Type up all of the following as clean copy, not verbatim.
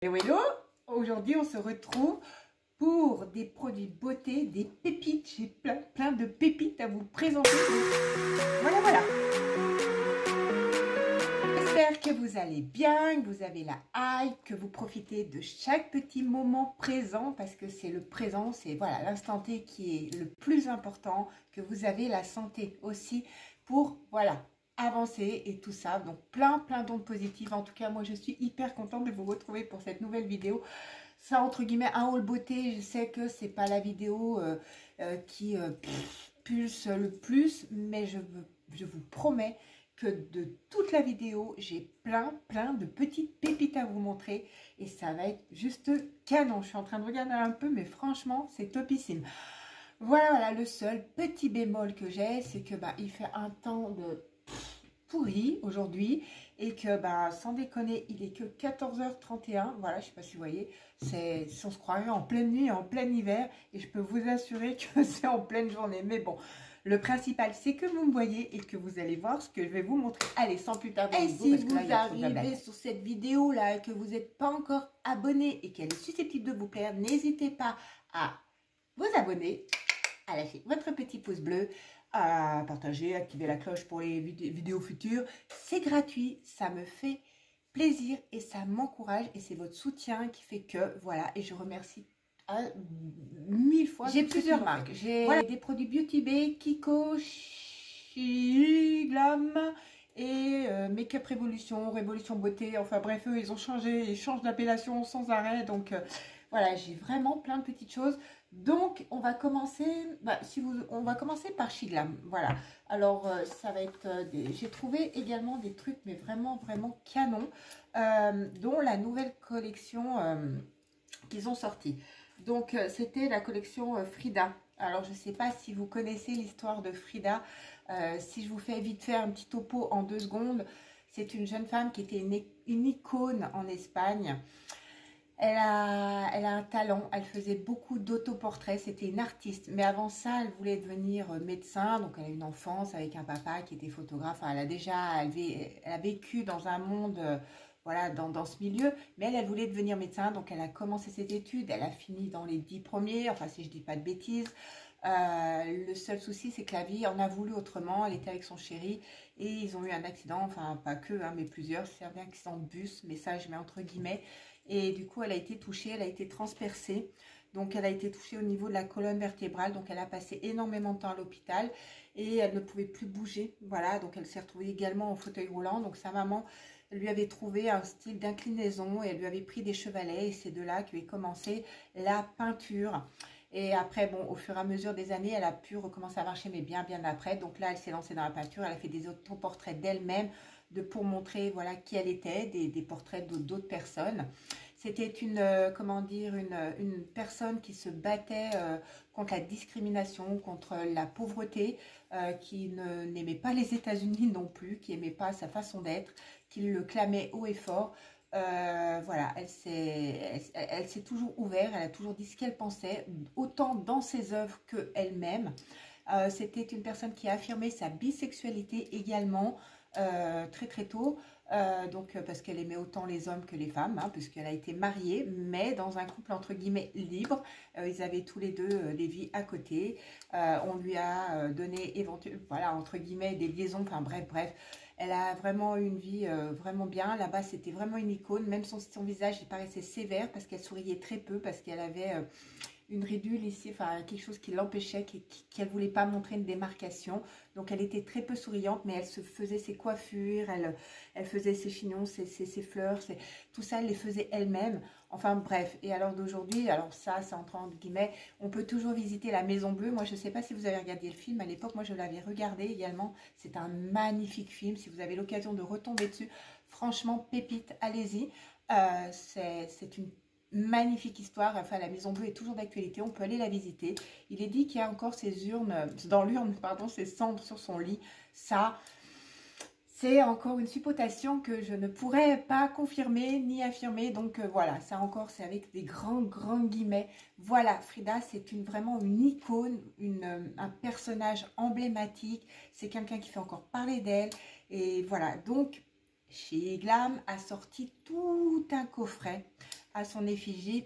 Hello, hello! Aujourd'hui, on se retrouve pour des produits beauté, des pépites. J'ai plein de pépites à vous présenter. Voilà, voilà. J'espère que vous allez bien, que vous avez la hype, que vous profitez de chaque petit moment présent parce que c'est le présent, c'est voilà l'instant T qui est le plus important, que vous avez la santé aussi pour voilà avancer et tout ça. Donc plein d'ondes positives. En tout cas, moi je suis hyper contente de vous retrouver pour cette nouvelle vidéo. Ça entre guillemets un haul beauté. Je sais que c'est pas la vidéo qui pulse le plus, mais je vous promets que de toute la vidéo, j'ai plein de petites pépites à vous montrer et ça va être juste canon. Je suis en train de regarder un peu, mais franchement, c'est topissime. Voilà, le seul petit bémol que j'ai, c'est que il fait un temps de pourri aujourd'hui et que sans déconner, il est que 14h31. Voilà, je sais pas si vous voyez, si on se croirait en pleine nuit, en plein hiver, et je peux vous assurer que c'est en pleine journée. Mais bon, le principal, c'est que vous me voyez et que vous allez voir ce que je vais vous montrer. Allez, sans plus tarder. Et si vous arrivez sur cette vidéo là et que vous n'êtes pas encore abonné et qu'elle est susceptible de vous plaire, n'hésitez pas à vous abonner, à lâcher votre petit pouce bleu, à partager, activer la cloche pour les vidéos futures. C'est gratuit, ça me fait plaisir et ça m'encourage et c'est votre soutien qui fait que voilà, et je remercie 1000 fois. J'ai plusieurs marques, j'ai des produits Beauty Bay, Kiko, Glam et Make-up Révolution, Révolution Beauté. Enfin bref, eux ils ont changé, ils changent d'appellation sans arrêt, donc voilà, j'ai vraiment plein de petites choses. Donc on va commencer, on va commencer par Glam. Voilà, alors ça va être j'ai trouvé également des trucs mais vraiment canon, dont la nouvelle collection qu'ils ont sorti. Donc c'était la collection Frida. Alors je ne sais pas si vous connaissez l'histoire de Frida. Si je vous fais vite faire un petit topo en 2 secondes, c'est une jeune femme qui était une icône en Espagne. Elle a un talent, elle faisait beaucoup d'autoportraits, c'était une artiste. Mais avant ça, elle voulait devenir médecin, donc elle a une enfance avec un papa qui était photographe. Enfin, elle a vécu dans un monde, voilà, dans ce milieu. Mais elle voulait devenir médecin, donc elle a commencé ses études. Elle a fini dans les 10 premiers, enfin si je dis pas de bêtises. Le seul souci, c'est que la vie en a voulu autrement. Elle était avec son chéri et ils ont eu un accident, enfin pas que, hein, mais plusieurs. C'est un accident de bus, mais ça je mets entre guillemets. Et du coup, elle a été touchée, elle a été transpercée. Donc, elle a été touchée au niveau de la colonne vertébrale. Donc, elle a passé énormément de temps à l'hôpital et elle ne pouvait plus bouger. Voilà, donc elle s'est retrouvée également en fauteuil roulant. Donc, sa maman lui avait trouvé un style d'inclinaison et elle lui avait pris des chevalets. Et c'est de là qu'est commencé la peinture. Et après, bon, au fur et à mesure des années, elle a pu recommencer à marcher, mais bien après. Donc là, elle s'est lancée dans la peinture. Elle a fait des autoportraits d'elle-même pour montrer voilà qui elle était, des portraits d'autres personnes. C'était une personne qui se battait contre la discrimination, contre la pauvreté, qui n'aimait pas les États-Unis non plus, qui n'aimait pas sa façon d'être, qui le clamait haut et fort. Voilà, elle s'est toujours ouverte, elle a toujours dit ce qu'elle pensait, autant dans ses œuvres qu'elle-même. C'était une personne qui a affirmé sa bisexualité également, très tôt, parce qu'elle aimait autant les hommes que les femmes, hein, puisqu'elle a été mariée, mais dans un couple entre guillemets libre. Ils avaient tous les deux des vies à côté. On lui a donné éventuellement, voilà, entre guillemets, des liaisons, enfin bref. Elle a vraiment eu une vie vraiment bien. Là-bas, c'était vraiment une icône. Même son visage, il paraissait sévère parce qu'elle souriait très peu, parce qu'elle avait une ridule ici, enfin quelque chose qui l'empêchait, qu'elle ne voulait pas montrer une démarcation. Donc elle était très peu souriante, mais elle se faisait ses coiffures, elle faisait ses chignons, ses fleurs, tout ça, elle les faisait elle-même. Enfin bref, et alors d'aujourd'hui, alors ça, c'est entre guillemets, on peut toujours visiter la Maison Bleue. Moi, je ne sais pas si vous avez regardé le film, à l'époque, moi je l'avais regardé également. C'est un magnifique film, si vous avez l'occasion de retomber dessus, franchement, pépite, allez-y. C'est une magnifique histoire. Enfin, la Maison Bleue est toujours d'actualité, on peut aller la visiter. Il est dit qu'il y a encore ses urnes, dans l'urne, pardon, ses cendres sur son lit. Ça, c'est encore une supposition que je ne pourrais pas confirmer ni affirmer. Donc voilà, ça encore, c'est avec des grands guillemets. Voilà, Frida, c'est vraiment une icône, un personnage emblématique. C'est quelqu'un qui fait encore parler d'elle. Et voilà, donc chez Glam a sorti tout un coffret à son effigie.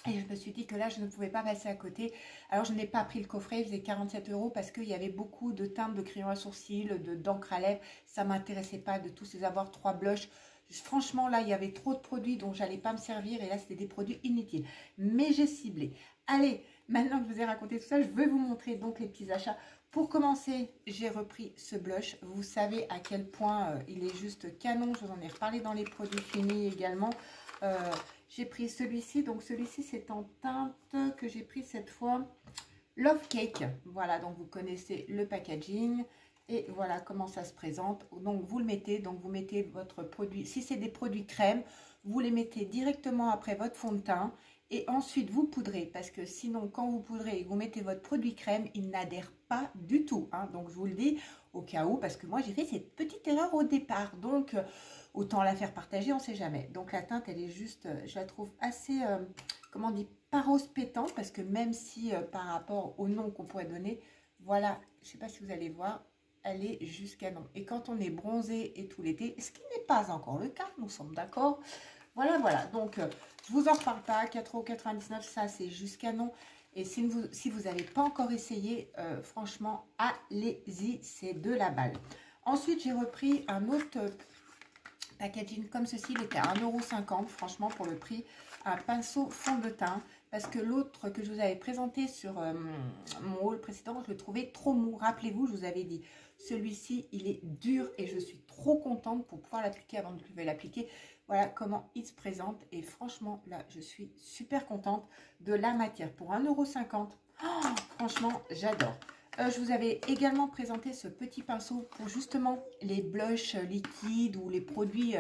Et je me suis dit que là, je ne pouvais pas passer à côté. Alors, je n'ai pas pris le coffret, il faisait 47 € parce qu'il y avait beaucoup de teintes, de crayons à sourcils, d'encre à lèvres. Ça ne m'intéressait pas de tous ces avoir 3 blushs. Franchement, là, il y avait trop de produits dont j'allais pas me servir. Et là, c'était des produits inutiles. Mais j'ai ciblé. Allez, maintenant que je vous ai raconté tout ça, je vais vous montrer donc les petits achats. Pour commencer, j'ai repris ce blush. Vous savez à quel point il est juste canon. Je vous en ai reparlé dans les produits finis également. J'ai pris celui-ci. Donc, celui-ci, c'est en teinte que j'ai pris cette fois. Love Cake. Voilà, donc vous connaissez le packaging. Et voilà comment ça se présente. Donc, vous le mettez. Donc, vous mettez votre produit. Si c'est des produits crème, vous les mettez directement après votre fond de teint. Et ensuite, vous poudrez. Parce que sinon, quand vous poudrez et que vous mettez votre produit crème, il n'adhère pas du tout. Hein. Donc, je vous le dis au cas où. Parce que moi, j'ai fait cette petite erreur au départ. Donc, autant la faire partager, on ne sait jamais. Donc, la teinte, elle est juste, je la trouve assez, comment on dit, pas rose pétant. Parce que même si, par rapport au nom qu'on pourrait donner, voilà, je ne sais pas si vous allez voir, elle est juste canon. Et quand on est bronzé et tout l'été, ce qui n'est pas encore le cas, nous sommes d'accord. Voilà, voilà. Donc, je vous en reparle pas. 4,99 €, ça, c'est juste canon. Et si vous n'avez pas encore essayé, franchement, allez-y, c'est de la balle. Ensuite, j'ai repris un autre packaging comme ceci. Il était à 1,50 €, franchement, pour le prix. Un pinceau fond de teint. Parce que l'autre que je vous avais présenté sur mon haul précédent, je le trouvais trop mou. Rappelez-vous, je vous avais dit, celui-ci, il est dur et je suis trop contente pour pouvoir l'appliquer avant de l'appliquer. Voilà comment il se présente. Et franchement, là, je suis super contente de la matière. Pour 1,50 €, oh, franchement, j'adore. Je vous avais également présenté ce petit pinceau pour justement les blushs liquides ou les produits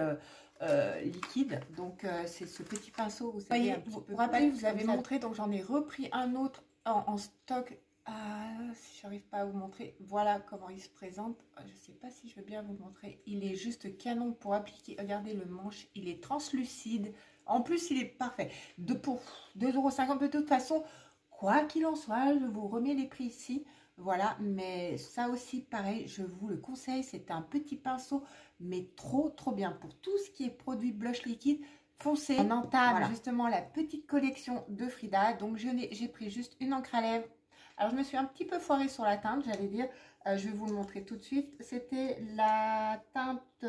liquides. Donc, c'est ce petit pinceau, vous savez, vous vous rappelez, je vous avais montré. Donc, j'en ai repris un autre en stock. Ah, si j'arrive pas à vous montrer, voilà comment il se présente. Je sais pas si je veux bien vous le montrer. Il est juste canon pour appliquer. Regardez le manche, il est translucide. En plus, il est parfait. Pour 2,50 € de toute façon, quoi qu'il en soit, je vous remets les prix ici. Voilà, mais ça aussi, pareil, je vous le conseille. C'est un petit pinceau, mais trop, trop bien. Pour tout ce qui est produit blush liquide, foncé. On entame justement la petite collection de Frida. Donc, j'ai pris juste une encre à lèvres. Alors, je me suis un petit peu foirée sur la teinte, j'allais dire. Je vais vous le montrer tout de suite. C'était la teinte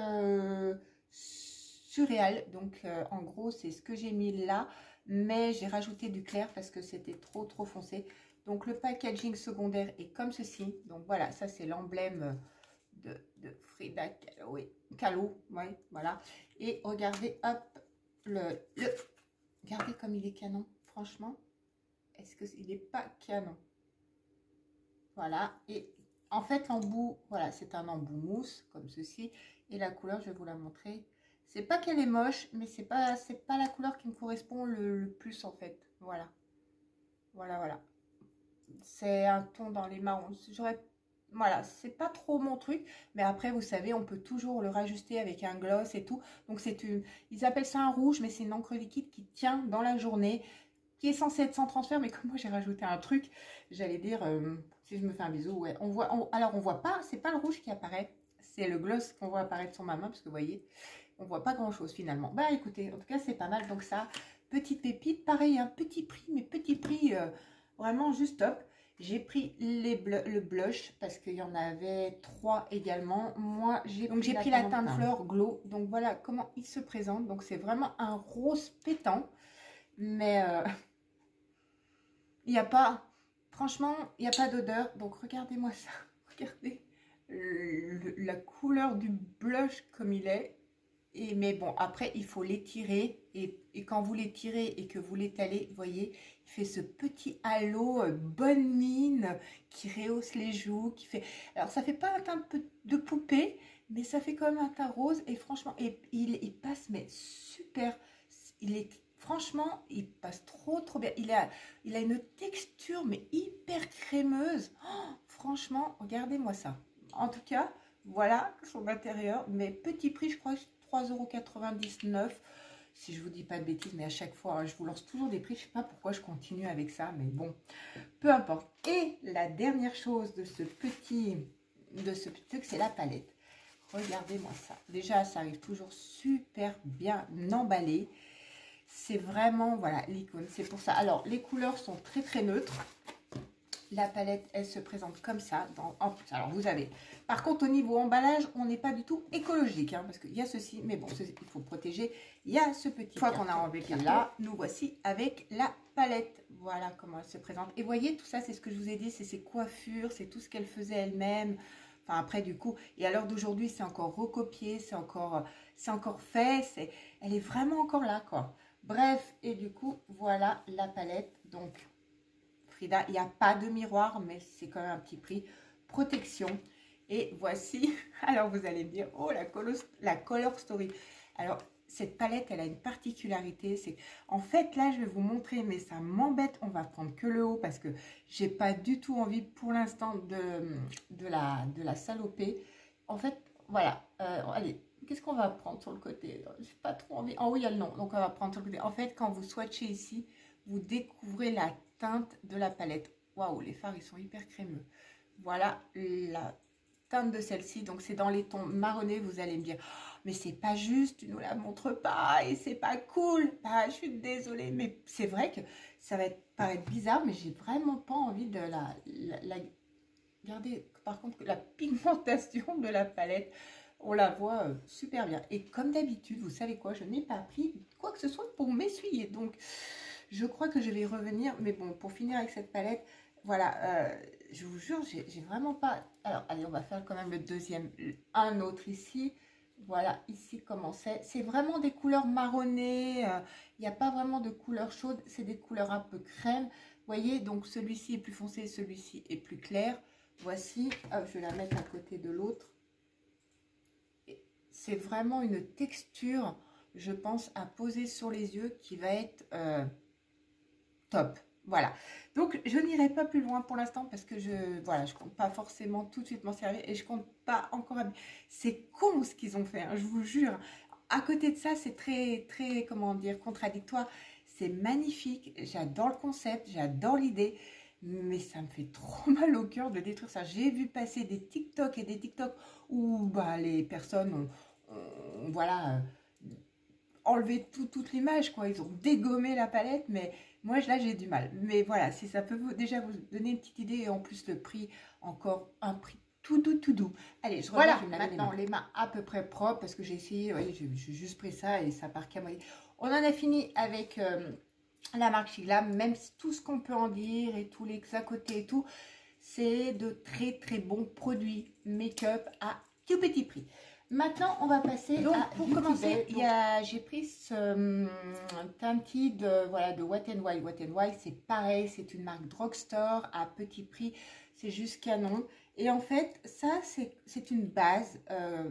Surréal. Donc, en gros, c'est ce que j'ai mis là. Mais j'ai rajouté du clair parce que c'était trop, trop foncé. Donc, le packaging secondaire est comme ceci. Donc, voilà, ça, c'est l'emblème de Frida Kahlo. Ouais, voilà. Et regardez, hop, regardez comme il est canon. Franchement, est-ce qu'il n'est pas canon? Voilà, et en fait l'embout, voilà, c'est un embout mousse comme ceci. Et la couleur, je vais vous la montrer. C'est pas qu'elle est moche, mais c'est pas la couleur qui me correspond le plus en fait. Voilà, voilà, voilà. C'est un ton dans les marrons. Voilà, c'est pas trop mon truc, mais après vous savez, on peut toujours le rajuster avec un gloss et tout. Donc ils appellent ça un rouge, mais c'est une encre liquide qui tient dans la journée, qui est censé être sans transfert, mais comme moi j'ai rajouté un truc, j'allais dire, si je me fais un bisou, ouais, alors on voit pas, c'est pas le rouge qui apparaît, c'est le gloss qu'on voit apparaître sur ma main, parce que vous voyez, on voit pas grand chose finalement. Bah écoutez, en tout cas c'est pas mal, donc ça, petite pépite, pareil, un petit prix, mais petit prix, vraiment juste top. J'ai pris le blush, parce qu'il y en avait 3 également. Moi, j'ai pris la teinte fleur glow, donc voilà comment il se présente. Donc c'est vraiment un rose pétant, mais il n'y a pas, franchement, il n'y a pas d'odeur. Donc, regardez-moi ça. Regardez la couleur du blush comme il est. Mais bon, après, il faut l'étirer. Et quand vous l'étirez et que vous l'étalez, vous voyez, il fait ce petit halo bonne mine qui rehausse les joues. Alors, ça fait pas un teint de poupée, mais ça fait quand même un teint rose. Et franchement, il passe, mais super. Franchement, il passe trop, trop bien. Il a une texture, mais hyper crémeuse. Oh, franchement, regardez-moi ça. En tout cas, voilà son intérieur. Mais petit prix, je crois, 3,99 €. Si je vous dis pas de bêtises, mais à chaque fois, je vous lance toujours des prix. Je sais pas pourquoi je continue avec ça, mais bon, peu importe. Et la dernière chose de ce petit truc, c'est la palette. Regardez-moi ça. Déjà, ça arrive toujours super bien emballé. C'est vraiment, voilà, l'icône, c'est pour ça. Alors, les couleurs sont très très neutres. La palette, elle se présente comme ça. En plus, alors vous avez... Par contre, au niveau emballage, on n'est pas du tout écologique. Hein, parce qu'il y a ceci, mais bon, il faut protéger. Il y a ce petit... Une fois qu'on a enlevé là, nous voici avec la palette. Voilà comment elle se présente. Et voyez, tout ça, c'est ce que je vous ai dit. C'est ses coiffures, c'est tout ce qu'elle faisait elle-même. Enfin, après, du coup... Et à l'heure d'aujourd'hui, c'est encore recopié, c'est encore fait. Elle est vraiment encore là, quoi. Bref, et du coup, voilà la palette. Donc... Frida, il n'y a pas de miroir, mais c'est quand même un petit prix. Protection. Et voici, alors vous allez me dire, oh, la Color Story. Alors, cette palette, elle a une particularité. C'est en fait, là, je vais vous montrer, mais ça m'embête. On va prendre que le haut parce que j'ai pas du tout envie pour l'instant de la saloper. En fait, voilà. Allez, qu'est-ce qu'on va prendre sur le côté? J'ai pas trop envie. En haut, il y a le nom, donc on va prendre sur le côté. En fait, quand vous swatchez ici, vous découvrez la teinte de la palette. Waouh, les fards, ils sont hyper crémeux. Voilà la teinte de celle-ci. Donc, c'est dans les tons marronnés. Vous allez me dire, oh, mais c'est pas juste, tu nous la montres pas et c'est pas cool. Bah, je suis désolée, mais c'est vrai que ça va paraître bizarre, mais j'ai vraiment pas envie de la... Regardez, par contre, la pigmentation de la palette, on la voit super bien. Et comme d'habitude, vous savez quoi, je n'ai pas pris quoi que ce soit pour m'essuyer. Donc, je crois que je vais y revenir. Mais bon, pour finir avec cette palette, voilà, je vous jure, j'ai vraiment pas... Alors, allez, on va faire quand même le deuxième, un autre ici. Voilà, ici, comment c'est. C'est vraiment des couleurs marronnées. Il n'y a pas vraiment de couleurs chaudes. C'est des couleurs un peu crème. Vous voyez, donc celui-ci est plus foncé, celui-ci est plus clair. Voici, hop, je vais la mettre à côté de l'autre. C'est vraiment une texture, je pense, à poser sur les yeux qui va être top. Voilà. Donc, je n'irai pas plus loin pour l'instant parce que je compte pas forcément tout de suite m'en servir et je compte pas encore. C'est con ce qu'ils ont fait, hein, je vous jure. À côté de ça, c'est très, très, comment dire, contradictoire. C'est magnifique. J'adore le concept, j'adore l'idée. Mais ça me fait trop mal au cœur de détruire ça. J'ai vu passer des TikTok et des TikTok où bah, les personnes voilà, enlevé toute l'image, quoi. Ils ont dégommé la palette, mais moi, là, j'ai du mal. Mais voilà, si ça peut déjà vous donner une petite idée, et en plus, le prix, encore un prix tout doux, tout doux. Allez, je reviens, voilà, maintenant, les mains à peu près propres, parce que j'ai essayé, ouais, j'ai juste pris ça, et ça part qu'à moitié. On en a fini avec... la marque Shiglam, même si tout ce qu'on peut en dire et tous les à côté et tout, c'est de très très bons produits make-up à tout petit prix. Maintenant, on va passer à pour commencer. J'ai pris ce Tinted voilà, de Wet n Wild. Wet n Wild, c'est pareil, c'est une marque drugstore à petit prix, c'est juste canon. Et en fait, ça, c'est une base,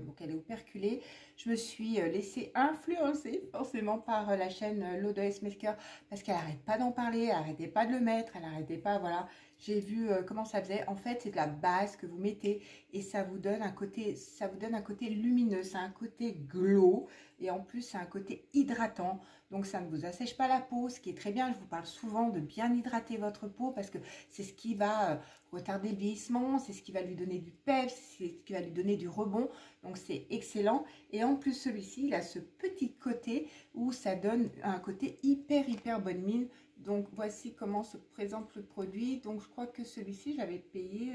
donc elle est operculée. Je me suis laissée influencer forcément par la chaîne L'Odoes Maker parce qu'elle n'arrête pas d'en parler, elle n'arrêtait pas de le mettre, elle n'arrêtait pas, voilà. J'ai vu comment ça faisait. En fait, c'est de la base que vous mettez et ça vous donne un côté, lumineux, c'est un côté glow et en plus, c'est un côté hydratant. Donc, ça ne vous assèche pas la peau, ce qui est très bien. Je vous parle souvent de bien hydrater votre peau parce que c'est ce qui va retarder le vieillissement, c'est ce qui va lui donner du peps, c'est ce qui va lui donner du rebond. Donc, c'est excellent. Et en plus, celui-ci, il a ce petit côté où ça donne un côté hyper bonne mine. Donc, voici comment se présente le produit. Donc, je crois que celui-ci, j'avais payé,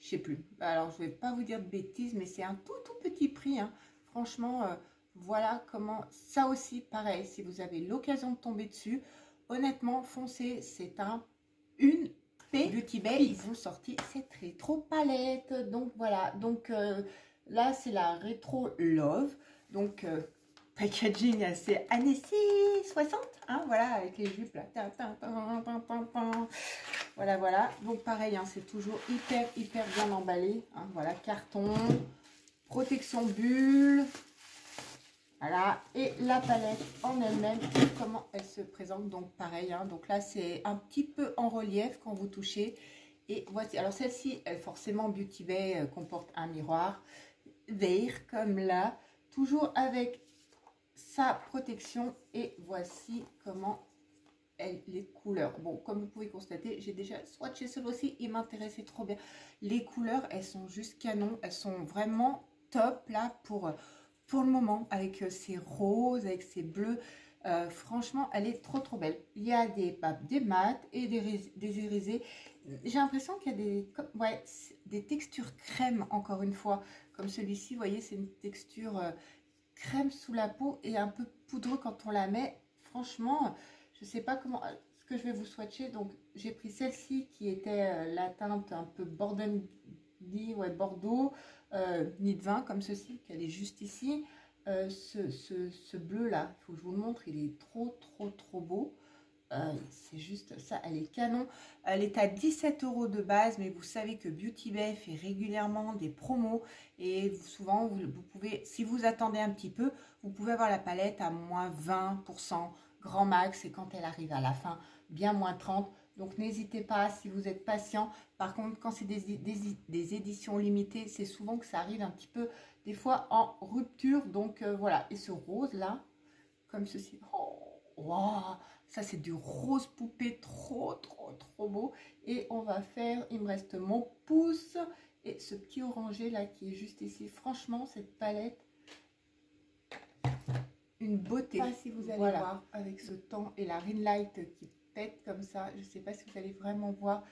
je sais plus. Alors, je ne vais pas vous dire de bêtises, mais c'est un tout petit prix. Hein. Franchement, voilà comment, ça aussi, pareil, si vous avez l'occasion de tomber dessus, honnêtement, foncez, c'est une Beauty Bay, ils ont sorti cette rétro palette. Donc, voilà. Donc, là, c'est la rétro Love. Donc, packaging assez années 60, hein, voilà, avec les jupes là. Voilà. Donc, pareil, hein, c'est toujours hyper bien emballé. Hein, voilà, carton, protection bulle. Voilà, et la palette en elle-même, comment elle se présente. Donc, pareil, hein, donc là, c'est un petit peu en relief quand vous touchez. Et voici, alors celle-ci, forcément, Beauty Bay comporte un miroir vert, comme là, toujours avec sa protection. Et voici comment les couleurs. Bon, comme vous pouvez constater, j'ai déjà swatché celui-ci, il m'intéressait trop bien. Les couleurs, elles sont juste canon, elles sont vraiment top là pour le moment, avec ces roses, avec ces bleus. Franchement, elle est trop belle. Il y a des mats et des irisés. J'ai l'impression qu'il y a des textures crème, encore une fois. Comme celui-ci, vous voyez, c'est une texture crème sous la peau et un peu poudreux quand on la met. Franchement, je sais pas comment ce que je vais vous swatcher. Donc, j'ai pris celle-ci qui était la teinte un peu Bordeaux, nid de vin, comme ceci, qu'elle est juste ici. Ce bleu là, il faut que je vous le montre, il est trop beau. C'est juste ça, elle est canon. Elle est à 17 € de base, mais vous savez que Beauty Bay fait régulièrement des promos et souvent vous pouvez, si vous attendez un petit peu, vous pouvez avoir la palette à moins 20% grand max, et quand elle arrive à la fin, bien moins 30. Donc n'hésitez pas si vous êtes patient. Par contre, quand c'est des éditions limitées, c'est souvent que ça arrive un petit peu des fois en rupture. Donc voilà, et ce rose là, comme ceci, oh, wow, ça c'est du rose poupée, trop beau. Et on va faire, il me reste mon pouce et ce petit orangé là qui est juste ici. Franchement, cette palette, une beauté. Je sais pas si vous allez voir avec ce temps et la ring light qui pète comme ça. Je sais pas si vous allez vraiment voir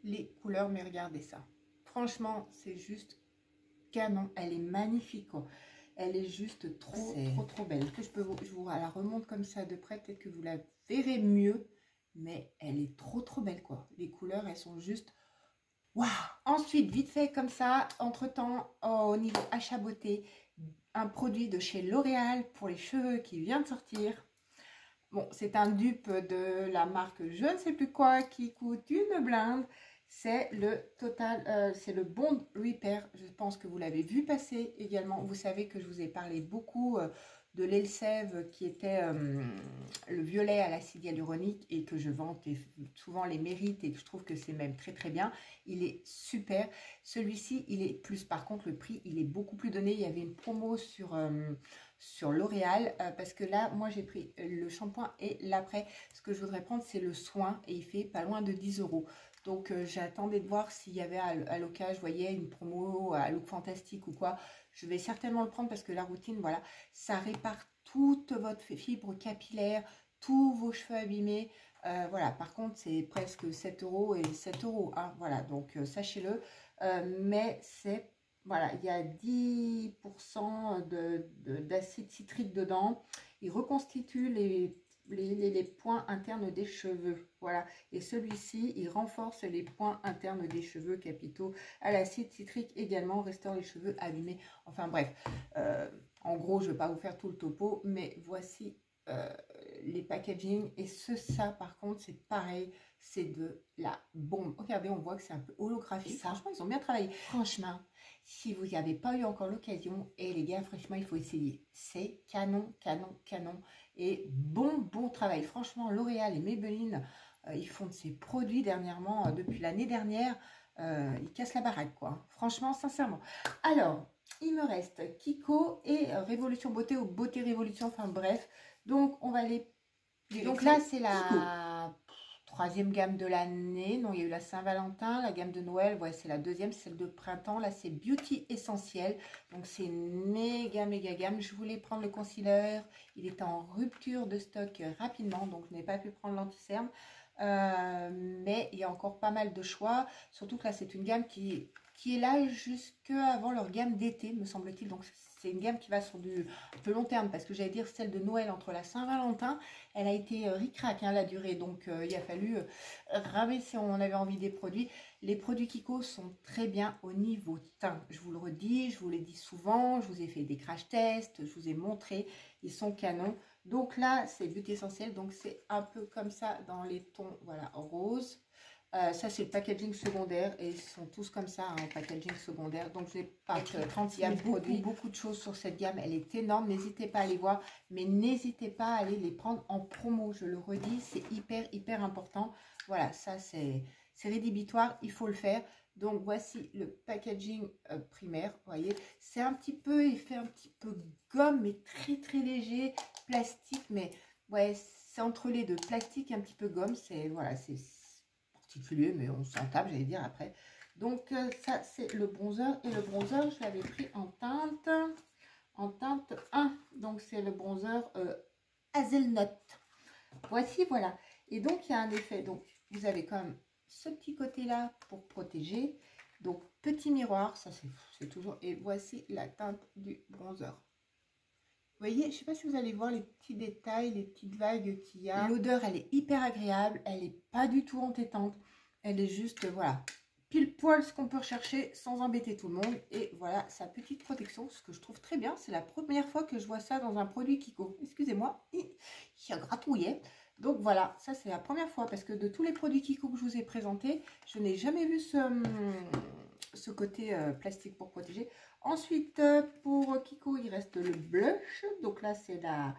les couleurs, mais regardez ça. Franchement, c'est juste canon. Elle est magnifique, quoi. Elle est juste trop belle. Je vous la remonte comme ça de près, peut-être que vous la verrez mieux, mais elle est trop belle, quoi. Les couleurs, elles sont juste waouh. Ensuite, vite fait comme ça, entre temps, au niveau achat beauté, un produit de chez L'Oréal pour les cheveux qui vient de sortir. Bon, c'est un dupe de la marque je ne sais plus quoi qui coûte une blinde. C'est le c'est le Bond Repair. Je pense que vous l'avez vu passer également. Vous savez que je vous ai parlé beaucoup de l'Elsève qui était le violet à l'acide hyaluronique et que je vante souvent les mérites et que je trouve que c'est même très bien. Il est super. Celui-ci, il est plus, par contre, le prix, il est beaucoup plus donné. Il y avait une promo sur L'Oréal parce que là, moi, j'ai pris le shampoing et l'après. Ce que je voudrais prendre, c'est le soin et il fait pas loin de 10 €. Donc, j'attendais de voir s'il y avait à l'occasion, je voyais une promo à Look Fantastique ou quoi. Je vais certainement le prendre parce que la routine, voilà, ça répare toute votre fibre capillaire, tous vos cheveux abîmés. Voilà, par contre, c'est presque 7 € et 7 €. Hein, voilà, donc sachez-le. Mais c'est, voilà, il y a 10% d'acide citrique dedans. Il reconstitue les points internes des cheveux. Voilà, et celui-ci, il renforce les points internes des cheveux capitaux à l'acide citrique également, restaure les cheveux abîmés. Enfin bref, en gros, je ne vais pas vous faire tout le topo, mais voici les packaging. Et ça, par contre, c'est pareil, c'est de la bombe. Regardez, on voit que c'est un peu holographique. Franchement, ils ont bien travaillé. Franchement, si vous n'avez pas eu encore l'occasion, et les gars, franchement, il faut essayer. C'est canon. Et bon travail. Franchement, L'Oréal et Maybelline, ils font de ces produits dernièrement, depuis l'année dernière. Ils cassent la baraque, quoi. Franchement, sincèrement. Alors, il me reste Kiko et Révolution Beauté ou Beauté Révolution. Enfin, bref. Donc, on va les... Donc là, c'est la troisième gamme de l'année. Non, il y a eu la Saint-Valentin, la gamme de Noël. Ouais, c'est la deuxième, celle de printemps. Là, c'est Beauty Essentiel. Donc, c'est une méga gamme. Je voulais prendre le concealer. Il était en rupture de stock rapidement. Donc, je n'ai pas pu prendre l'anti-cerne. Mais il y a encore pas mal de choix. Surtout que là, c'est une gamme qui est là jusqu'avant leur gamme d'été, me semble-t-il. Donc, c'est une gamme qui va sur du peu long terme, parce que j'allais dire celle de Noël entre la Saint-Valentin, elle a été ric-rac, hein, la durée. Donc, il a fallu ramer si on avait envie des produits. Les produits Kiko sont très bien au niveau teint. Je vous le redis, je vous l'ai dit souvent, je vous ai fait des crash tests, je vous ai montré, ils sont canons. Donc là, c'est Beauty Essentiel, donc c'est un peu comme ça dans les tons, voilà, rose. Ça, c'est le packaging secondaire et ils sont tous comme ça, hein, en packaging secondaire. Donc, je n'ai pas 36 produits. Beaucoup de choses sur cette gamme. Elle est énorme. N'hésitez pas à aller voir, mais n'hésitez pas à aller les prendre en promo. Je le redis, c'est hyper important. Voilà, ça, c'est rédhibitoire. Il faut le faire. Donc, voici le packaging primaire. Vous voyez, c'est un petit peu, il fait un petit peu gomme, mais très léger. Plastique, mais ouais, c'est entre les deux. Plastique et un petit peu gomme. C'est, voilà, c'est particulier, mais on s'en tape, j'allais dire après. Donc ça, c'est le bronzer. Et le bronzer, je l'avais pris en teinte 1. Donc c'est le bronzer hazelnut. Voici, voilà. Et donc, il y a un effet. Donc, vous avez quand même ce petit côté-là pour protéger. Donc, petit miroir, ça c'est toujours... Et voici la teinte du bronzer. Vous voyez, je ne sais pas si vous allez voir les petits détails, les petites vagues qu'il y a. L'odeur, elle est hyper agréable. Elle n'est pas du tout entêtante. Elle est juste, voilà, pile poil ce qu'on peut rechercher sans embêter tout le monde. Et voilà, sa petite protection, ce que je trouve très bien. C'est la première fois que je vois ça dans un produit Kiko. Excusez-moi, il y a gratouillé. Donc voilà, ça c'est la première fois parce que de tous les produits Kiko que je vous ai présentés, je n'ai jamais vu ce côté plastique pour protéger. Ensuite, pour Kiko, il reste le blush. Donc là, c'est la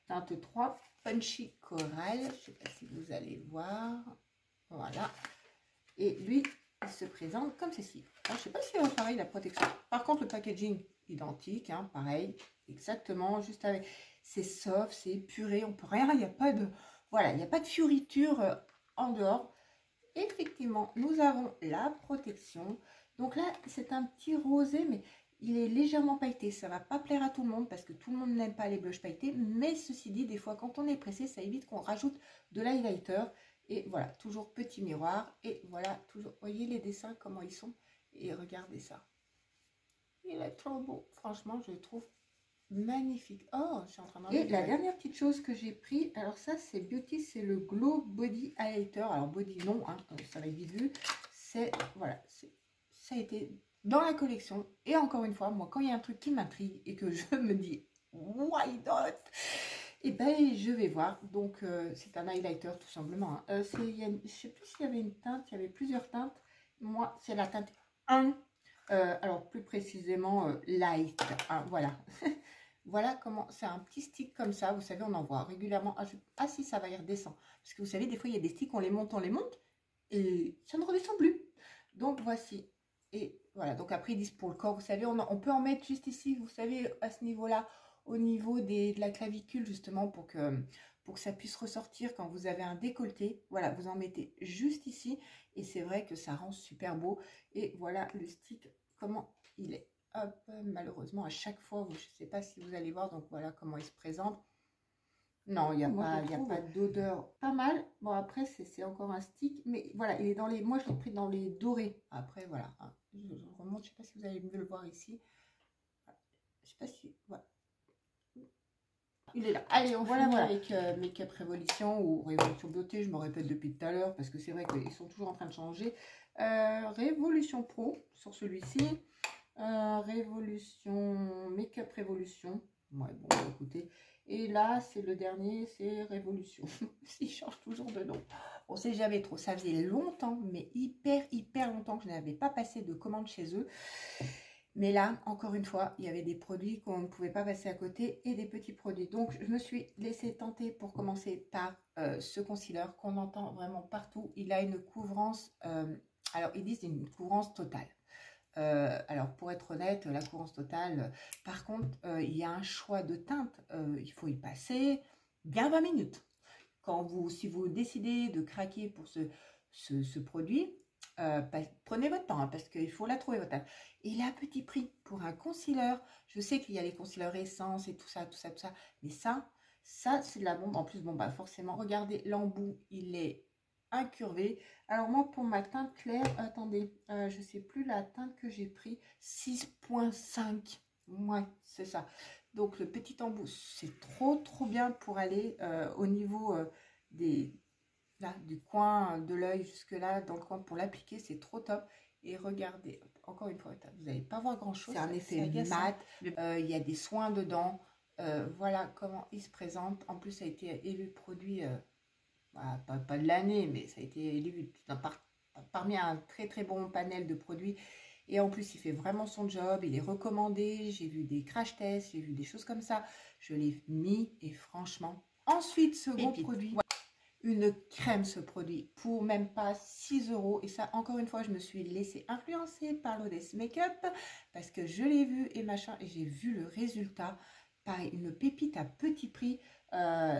teinte 3 Punchy Coral. Je ne sais pas si vous allez voir. Voilà. Et lui, il se présente comme ceci. Alors, je ne sais pas si pareil la protection. Par contre, le packaging, identique, hein, pareil, exactement, juste avec... C'est soft, c'est épuré, on peut rien, il n'y a pas de... Voilà, il n'y a pas de fioriture en dehors. Effectivement, nous avons la protection. Donc là, c'est un petit rosé, mais il est légèrement pailleté. Ça ne va pas plaire à tout le monde parce que tout le monde n'aime pas les blushs pailletés. Mais ceci dit, des fois, quand on est pressé, ça évite qu'on rajoute de l'highlighter. Et voilà, toujours petit miroir. Et voilà, toujours, voyez les dessins, comment ils sont. Et regardez ça. Il est trop beau. Franchement, je le trouve magnifique. Oh, je suis en train d'en... Et la dernière petite chose que j'ai pris, alors ça c'est Beauty, c'est le Glow Body Highlighter. Alors body non, hein, ça va être vite vu. C'est, voilà, ça a été dans la collection. Et encore une fois, moi quand il y a un truc qui m'intrigue et que je me dis why not, et ben je vais voir. Donc c'est un highlighter tout simplement. Hein. Je sais plus s'il y avait une teinte, il y avait plusieurs teintes. Moi c'est la teinte 1. Alors plus précisément light, hein, voilà. Voilà comment, c'est un petit stick comme ça, vous savez, on en voit régulièrement. Ah si, ça va, il redescend. Parce que vous savez, des fois, il y a des sticks, on les monte, et ça ne redescend plus. Donc voici. Et voilà, donc après, ils disent pour le corps, vous savez, on peut en mettre juste ici, vous savez, à ce niveau-là, au niveau de la clavicule, justement, pour que ça puisse ressortir quand vous avez un décolleté. Voilà, vous en mettez juste ici. Et c'est vrai que ça rend super beau. Et voilà le stick, comment il est. Hop, malheureusement, à chaque fois, je ne sais pas si vous allez voir, donc voilà comment il se présente. Non, il n'y a pas d'odeur. Pas mal. Bon, après, c'est encore un stick, mais voilà, il est dans les... Moi, je l'ai pris dans les dorés. Après, voilà, hein, je remonte, je ne sais pas si vous allez mieux le voir ici. Je ne sais pas si... Voilà. Il est là. Allez, on finit avec Make Up Révolution ou Révolution Beauté. Je me répète depuis tout à l'heure parce que c'est vrai qu'ils sont toujours en train de changer. Révolution Pro sur celui-ci. Révolution, Make-up Révolution. Ouais, bon, écoutez. Et là, c'est le dernier, c'est Révolution. Ils changent toujours de nom. On sait jamais trop. Ça faisait longtemps, mais hyper longtemps que je n'avais pas passé de commande chez eux. Mais là, encore une fois, il y avait des produits qu'on ne pouvait pas passer à côté et des petits produits. Donc, je me suis laissée tenter pour commencer par ce concealer qu'on entend vraiment partout. Il a une couvrance, alors ils disent une couvrance totale. Alors pour être honnête, la couvrance totale, par contre, il y a un choix de teinte, il faut y passer bien 20 minutes. Si vous décidez de craquer pour ce produit, prenez votre temps, hein, parce qu'il faut la trouver votre teinte. Et là, petit prix pour un concealer, je sais qu'il y a les concealers essence et tout ça, mais ça c'est de la bombe. En plus, bon bah forcément, regardez l'embout, il est incurvé. Alors moi pour ma teinte claire, attendez, je sais plus la teinte que j'ai pris, 6.5, ouais c'est ça. Donc le petit embout, c'est trop bien pour aller au niveau du coin de l'œil jusque là, dans le coin pour l'appliquer, c'est trop top. Et regardez, encore une fois, vous n'allez pas voir grand chose, c'est un effet mat, il y a des soins dedans, voilà comment il se présente. En plus ça a été élu produit pas de l'année, mais ça a été élu parmi un très bon panel de produits. Et en plus, il fait vraiment son job, il est recommandé. J'ai vu des crash tests, j'ai vu des choses comme ça. Je l'ai mis et franchement. Ensuite, second produit, une crème, ce produit, pour même pas 6 €. Et ça, encore une fois, je me suis laissée influencer par l'Odesse Makeup parce que je l'ai vu et machin, et j'ai vu le résultat. Pareil, une pépite à petit prix.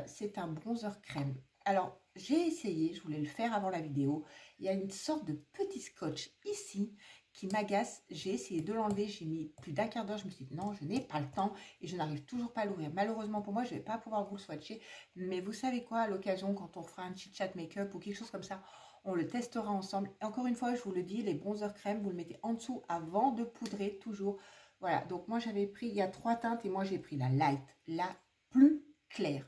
C'est un bronzer crème. Alors, j'ai essayé, je voulais le faire avant la vidéo. Il y a une sorte de petit scotch ici qui m'agace. J'ai essayé de l'enlever, j'ai mis plus d'un quart d'heure, je me suis dit non, je n'ai pas le temps et je n'arrive toujours pas à l'ouvrir. Malheureusement pour moi, je ne vais pas pouvoir vous le swatcher, mais vous savez quoi, à l'occasion, quand on fera un chit-chat make-up ou quelque chose comme ça, on le testera ensemble. Et encore une fois, je vous le dis, les bronzers crème, vous le mettez en dessous avant de poudrer toujours. Voilà, donc moi j'avais pris, il y a 3 teintes et moi j'ai pris la light, la plus claire.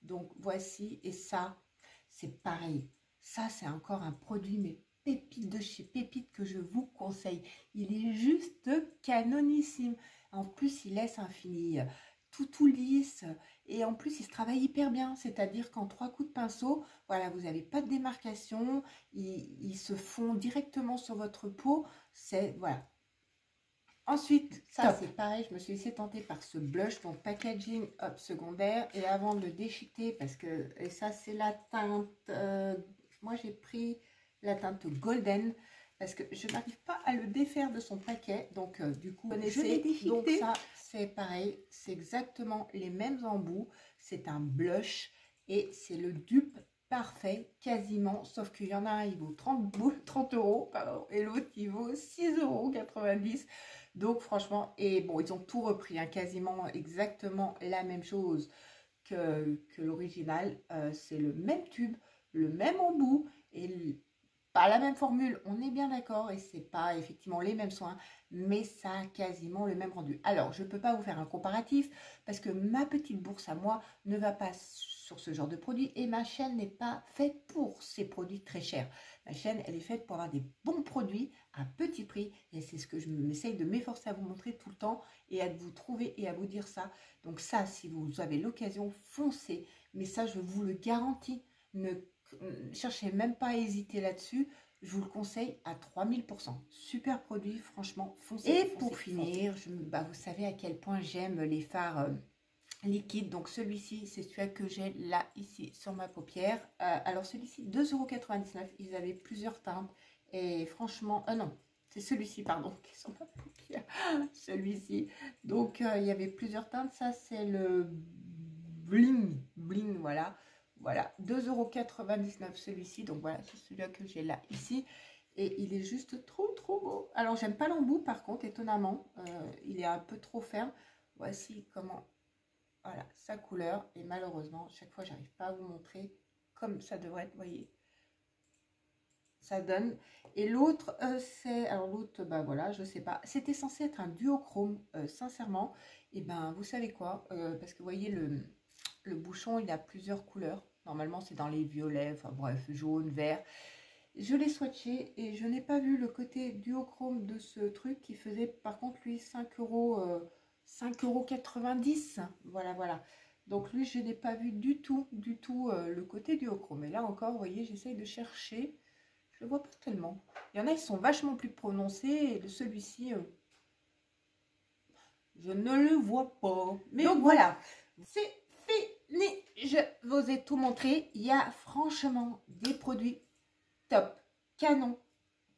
Donc voici, et ça, c'est pareil. Ça, c'est encore un produit, mais pépite de chez Pépite que je vous conseille. Il est juste canonissime. En plus, il laisse un fini tout lisse. Et en plus, il se travaille hyper bien. C'est-à-dire qu'en 3 coups de pinceau, voilà, vous n'avez pas de démarcation. Il se fond directement sur votre peau. C'est, voilà. Ensuite, ça c'est pareil, je me suis laissée tenter par ce blush, donc packaging hop, secondaire. Et avant de le déchiqueter, parce que, et ça c'est la teinte, moi j'ai pris la teinte golden, parce que je n'arrive pas à le défaire de son paquet. Donc du coup, je l'ai déchiqueté. Donc ça c'est pareil, c'est exactement les mêmes embouts. C'est un blush et c'est le dupe parfait, quasiment, sauf qu'il y en a un, il vaut 30 €, pardon, et l'autre, il vaut 6,90 €. Donc, franchement, et bon, ils ont tout repris, hein, quasiment exactement la même chose que l'original. C'est le même tube, le même embout, et pas la même formule, on est bien d'accord, et c'est pas effectivement les mêmes soins, mais ça a quasiment le même rendu. Alors, je ne peux pas vous faire un comparatif, parce que ma petite bourse à moi ne va pas sur ce genre de produit, et ma chaîne n'est pas faite pour ces produits très chers. Ma chaîne, elle est faite pour avoir des bons produits à petit prix, et c'est ce que je m'essaye de m'efforcer à vous montrer tout le temps, et à vous trouver et à vous dire ça. Donc ça, si vous avez l'occasion, foncez, mais ça, je vous le garantis, ne cherchez même pas à hésiter là-dessus, je vous le conseille à 3000%. Super produit, franchement, foncez. Et pour finir, vous savez à quel point j'aime les fards liquides. Donc celui-ci, c'est celui que j'ai là, ici, sur ma paupière. Alors celui-ci, 2,99 €. Ils avaient plusieurs teintes. Et franchement, non, c'est celui-ci, pardon, qui est sur ma paupière. Celui-ci. Donc il y avait plusieurs teintes. Ça, c'est le bling, bling, voilà. Voilà, 2,99 € celui-ci. Donc voilà, c'est celui-là que j'ai là, ici. Et il est juste trop beau. Alors, j'aime pas l'embout, par contre, étonnamment. Il est un peu trop ferme. Voici comment, voilà, sa couleur. Et malheureusement, chaque fois, j'arrive pas à vous montrer comme ça devrait être, vous voyez. Ça donne. Et l'autre, c'est... Alors, l'autre, voilà, je sais pas. C'était censé être un duochrome, sincèrement. Et vous savez quoi, parce que vous voyez, le bouchon, il a plusieurs couleurs. Normalement, c'est dans les violets, enfin bref, jaune, vert. Je l'ai swatché et je n'ai pas vu le côté duochrome de ce truc qui faisait, par contre, lui, 5,90 €. Voilà. Donc, lui, je n'ai pas vu du tout, le côté duochrome. Et là encore, vous voyez, j'essaye de chercher. Je le vois pas tellement. Il y en a, ils sont vachement plus prononcés. Et celui-ci, je ne le vois pas. Mais donc, voilà. C'est fini, je vous ai tout montré. Il y a franchement des produits top, canon,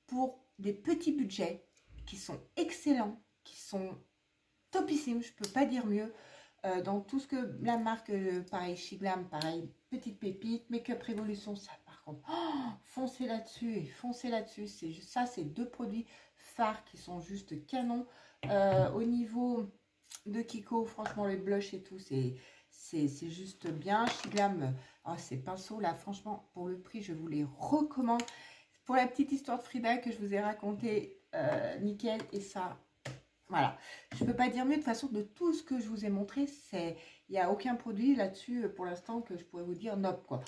pour des petits budgets qui sont excellents, qui sont topissimes, je peux pas dire mieux. Dans tout ce que la marque, pareil, Shiglam, pareil, Petite Pépite, Make-up Révolution, ça par contre, foncez là-dessus et foncez là-dessus. Ça, c'est 2 produits phares qui sont juste canons. Au niveau de Kiko, franchement, les blushs et tout, c'est juste bien. Shiglam, ces pinceaux là, franchement, pour le prix, je vous les recommande. Pour la petite histoire de Frida que je vous ai racontée, nickel. Et ça, voilà, je peux pas dire mieux. De toute façon, de tout ce que je vous ai montré, il n'y a aucun produit là-dessus pour l'instant que je pourrais vous dire nope, quoi.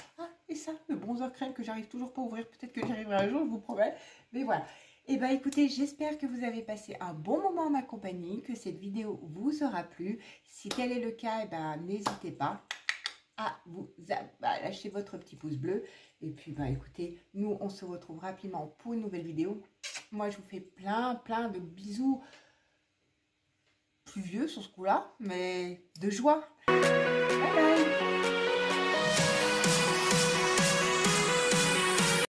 Et ça, le bronzer crème que j'arrive toujours pas à ouvrir, peut-être que j'y arriverai un jour, je vous promets. Mais voilà. Et écoutez, j'espère que vous avez passé un bon moment en ma compagnie, que cette vidéo vous aura plu. Si tel est le cas, n'hésitez pas à vous lâcher votre petit pouce bleu. Et puis, écoutez, nous, on se retrouve rapidement pour une nouvelle vidéo. Moi, je vous fais plein de bisous pluvieux sur ce coup-là, mais de joie. Bye bye.